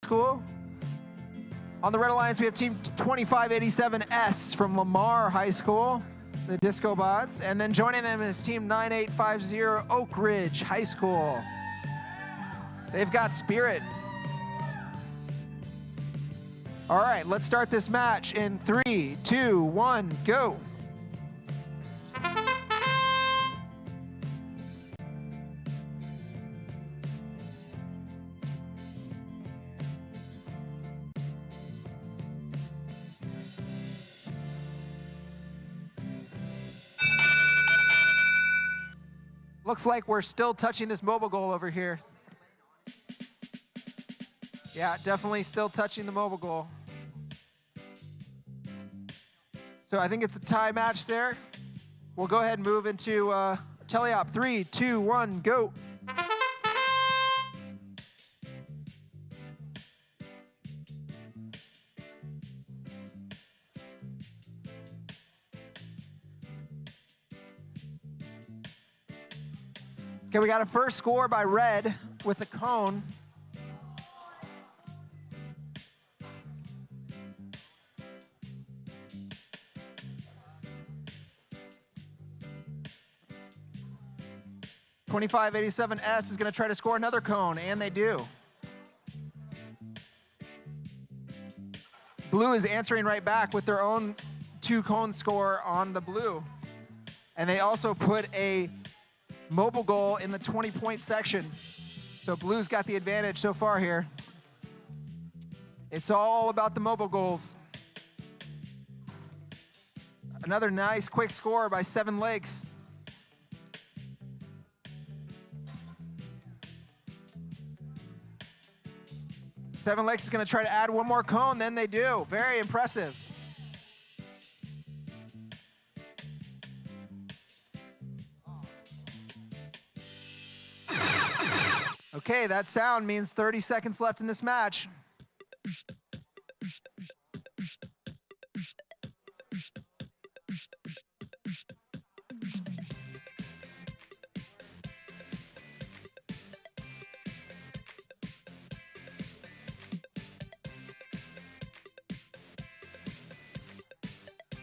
School. On the Red Alliance, we have Team 2587S from Lamar High School, the DiscoBots. And then joining them is Team 9850 Oak Ridge High School. They've got spirit. All right, let's start this match in 3, 2, 1, go. Looks like we're still touching this mobile goal over here. Yeah, definitely still touching the mobile goal. So I think it's a tie match there. We'll go ahead and move into teleop. 3, 2, 1, go. Okay, we got a first score by Red with a cone. .2587S is going to try to score another cone, and they do. Blue is answering right back with their own 2-cone score on the blue. And they also put a mobile goal in the 20-point section. So Blue's got the advantage so far here. It's all about the mobile goals. Another nice quick score by Seven Lakes. Seven Lakes is going to try to add one more cone, then they do. Very impressive. Okay, that sound means 30 seconds left in this match.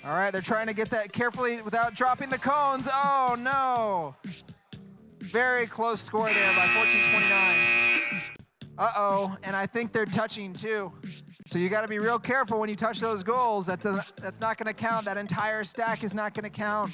All right, they're trying to get that carefully without dropping the cones. Oh, no. Very close score there by 14:29. Uh-oh, and I think they're touching too. So you got to be real careful when you touch those goals. That's not going to count. That entire stack is not going to count.